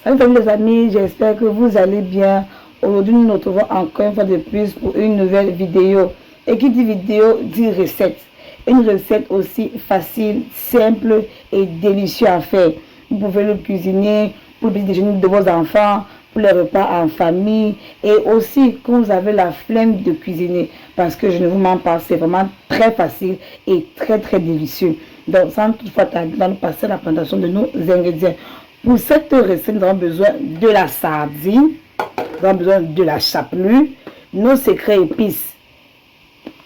Salut les amis, j'espère que vous allez bien. Aujourd'hui, nous nous retrouvons encore une fois de plus pour une nouvelle vidéo. Et qui dit vidéo, dit recette. Une recette aussi facile, simple et délicieuse à faire. Vous pouvez le cuisiner pour le petit déjeuner de vos enfants, pour les repas en famille. Et aussi, quand vous avez la flemme de cuisiner, parce que je ne vous mens pas, c'est vraiment très facile et très délicieux. Donc, sans toutefois tarder, nous allons passer à la présentation de nos ingrédients. Pour cette recette, nous avons besoin de la sardine, nous avons besoin de la chapelure, nos secrets épices,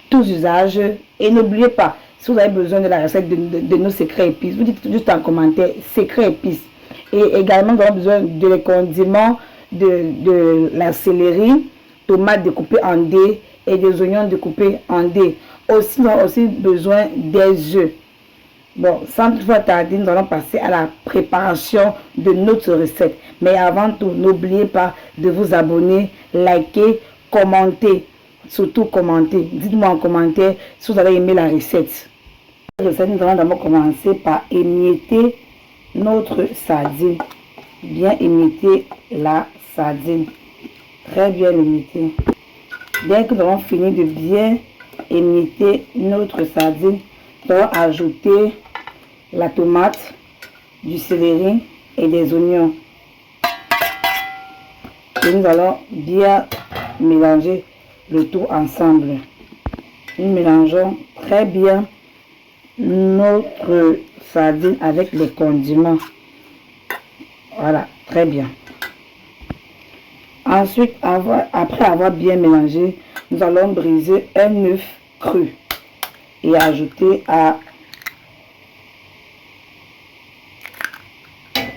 tous usages. Et n'oubliez pas, si vous avez besoin de la recette de nos secrets épices, vous dites juste en commentaire secrets épices. Et également, nous avons besoin de les condiments, de la céleri, tomates découpées en dés et des oignons découpés en dés. Aussi, nous avons aussi besoin des œufs. Bon, sans toutefois tarder, nous allons passer à la préparation de notre recette. Mais avant tout, n'oubliez pas de vous abonner, liker, commenter. Surtout commenter. Dites-moi en commentaire si vous avez aimé la recette. Nous allons d'abord commencer par émietter notre sardine. Bien émietter la sardine. Très bien émietter. Dès que nous avons fini de bien émietter notre sardine, nous allons ajouter la tomate, du céleri et des oignons. Et nous allons bien mélanger le tout ensemble. Nous mélangeons très bien notre sardine avec les condiments. Voilà, très bien. Ensuite, après avoir bien mélangé, nous allons briser un œuf cru et ajouter à...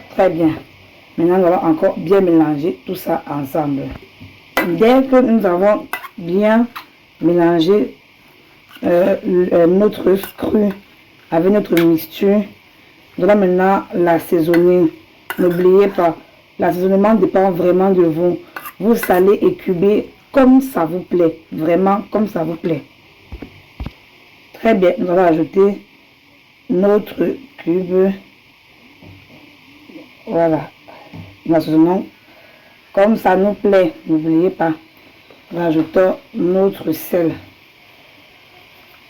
Très bien. Maintenant, nous allons encore bien mélanger tout ça ensemble. Dès que nous avons bien mélangé notre œuf cru avec notre mixture, nous allons maintenant l'assaisonner. N'oubliez pas, l'assaisonnement dépend vraiment de vous. Vous salez et cubez comme ça vous plaît. Vraiment comme ça vous plaît. Très bien, nous allons ajouter notre cube. Voilà, nous assaisonnons comme ça nous plaît. N'oubliez pas, nous ajoutons notre sel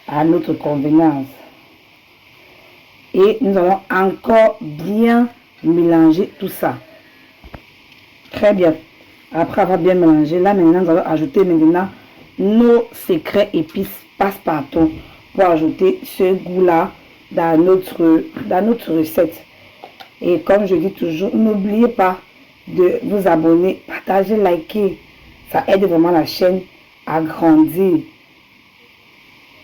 à notre convenance. Et nous allons encore bien mélanger tout ça. Très bien. Après avoir bien mélangé, là maintenant nous allons ajouter maintenant nos secrets épices passe-partout pour ajouter ce goût-là dans notre recette. Et comme je dis toujours, n'oubliez pas de vous abonner, partager, liker. Ça aide vraiment la chaîne à grandir.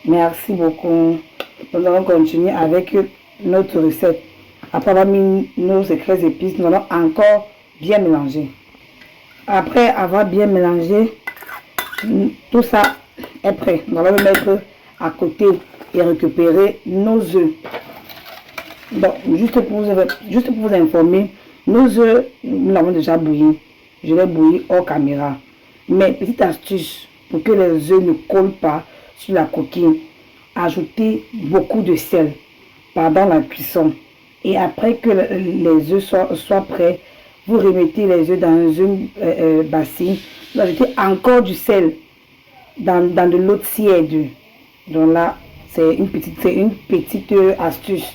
Merci beaucoup. Nous allons continuer avec notre recette. Après avoir mis nos secrets épices, nous allons encore bien mélanger. Après avoir bien mélangé, tout ça est prêt. Nous allons le mettre à côté et récupérer nos œufs. Donc, juste pour vous informer, nos œufs, nous l'avons déjà bouilli. Je l'ai bouilli hors caméra. Mais petite astuce, pour que les œufs ne collent pas sur la coquille, ajoutez beaucoup de sel pendant la cuisson. Et après que les œufs soient prêts, vous remettez les œufs dans une bassine. Vous ajoutez encore du sel dans de l'eau tiède. Donc là, c'est une petite astuce.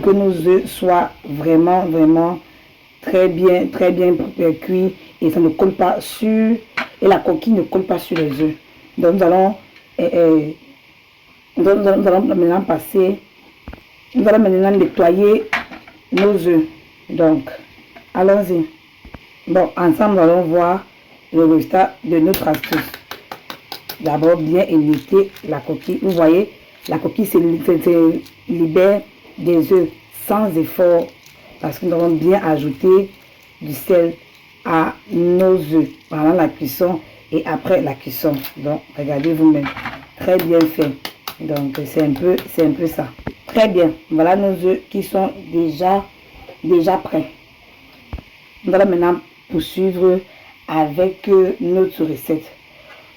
Que nos œufs soient vraiment très bien cuits et ça ne colle pas sur, et la coquille ne colle pas sur les œufs. Donc nous allons maintenant nettoyer nos œufs. Donc allons-y. Bon, ensemble nous allons voir le résultat de notre astuce. D'abord bien émietter la coquille. Vous voyez, la coquille se libère des œufs sans effort parce que nous avons bien ajouté du sel à nos œufs pendant la cuisson et après la cuisson. Donc regardez vous-même, très bien fait. Donc c'est un peu ça. Très bien, voilà nos œufs qui sont déjà prêts. Nous allons maintenant poursuivre avec notre recette.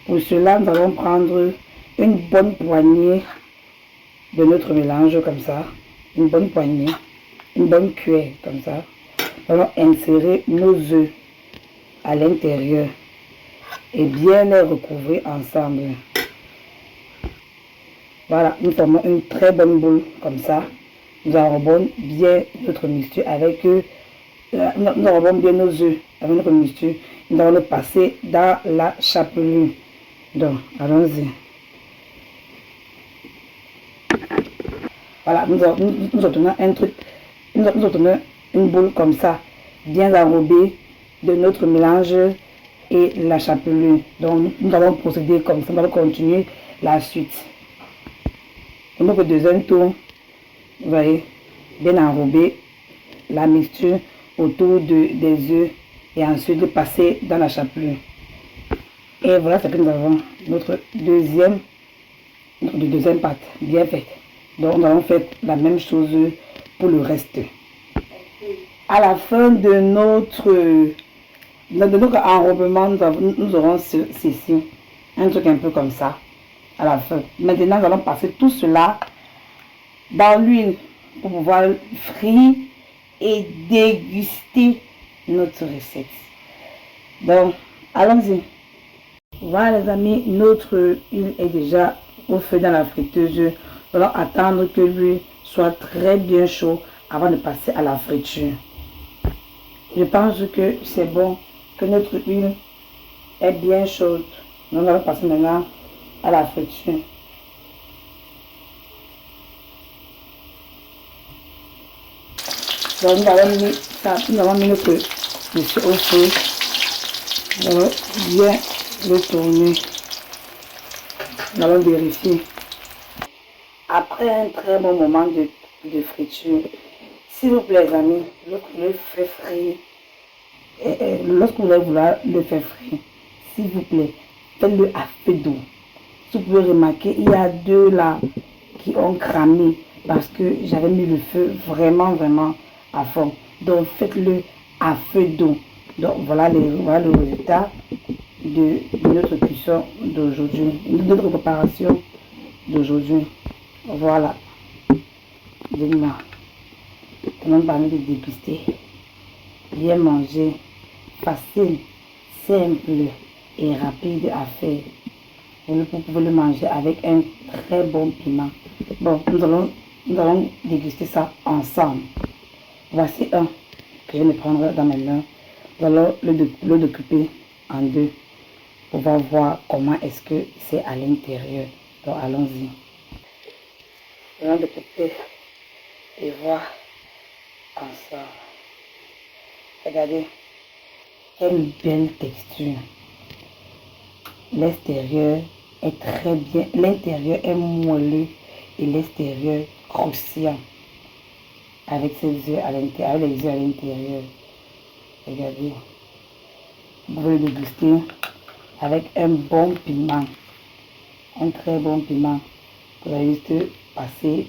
Pour cela, nous allons prendre une bonne poignée de notre mélange comme ça. Une bonne poignée, une bonne cuillère comme ça. Nous allons insérer nos œufs à l'intérieur et bien les recouvrir ensemble. Voilà, nous formons une très bonne boule comme ça. Nous enrobons bien notre mixture avec nous enrobons bien nos œufs avec notre mixture. Nous allons le passer dans la chapelure. Donc, allons-y. Voilà, nous obtenons un truc, nous obtenons une boule comme ça, bien enrobée de notre mélange et la chapelure. Donc, nous allons procéder comme ça, nous allons continuer la suite. Donc, le deuxième tour, vous voyez, bien enrober la mixture autour des œufs et ensuite de passer dans la chapelure. Et voilà ce que nous avons, notre deuxième pâte bien faite. Donc, nous allons faire la même chose pour le reste. À la fin de notre enrobement, nous aurons ceci, un truc un peu comme ça. À la fin. Maintenant, nous allons passer tout cela dans l'huile pour pouvoir frire et déguster notre recette. Donc, allons-y. Voilà les amis, notre huile est déjà au feu dans la friteuse. Nous allons attendre que l'huile soit très bien chaud avant de passer à la friture. Je pense que c'est bon, que notre huile est bien chaude. Nous allons passer maintenant à la friture. Donc nous avons mis notre monsieur au feu. Nous allons bien le tourner. Nous allons vérifier. Après un très bon moment de friture, s'il vous plaît les amis, lorsque vous le faites frire, lorsque vous allez vouloir le faire frire, s'il vous plaît, faites-le à feu d'eau. Si vous pouvez remarquer, il y a deux là qui ont cramé parce que j'avais mis le feu vraiment à fond. Donc faites-le à feu d'eau. Donc voilà le résultat de notre cuisson d'aujourd'hui, de notre préparation d'aujourd'hui. Voilà. Dites-moi, comment parler de déguster, bien manger, facile, simple et rapide à faire. Vous pouvez le manger avec un très bon piment. Bon, nous allons déguster ça ensemble. Voici un que je vais prendre dans mes mains. Nous allons le découper en deux pour voir comment est-ce que c'est à l'intérieur. Donc allons-y. Nous allons découper et voir ensemble. Regardez, quelle belle texture. L'extérieur est très bien, l'intérieur est moelleux et l'extérieur croustillant avec ses œufs à l'intérieur, avec les œufs à l'intérieur. Regardez, vous pouvez le déguster avec un bon piment, un très bon piment. Vous allez juste passer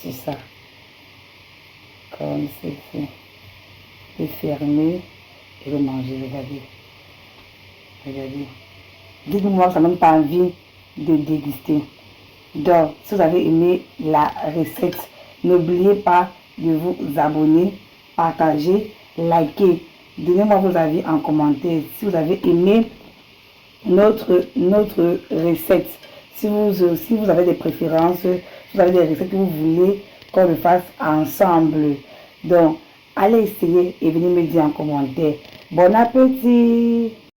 sur ça, comme ceci, et fermer et le manger. Regardez, regardez. Dites-moi, ça n'a même pas envie de déguster. Donc, si vous avez aimé la recette, n'oubliez pas de vous abonner, partager, liker. Donnez-moi vos avis en commentaire. Si vous avez aimé notre recette, si vous avez des préférences, si vous avez des recettes que vous voulez qu'on le fasse ensemble. Donc, allez essayer et venez me dire en commentaire. Bon appétit!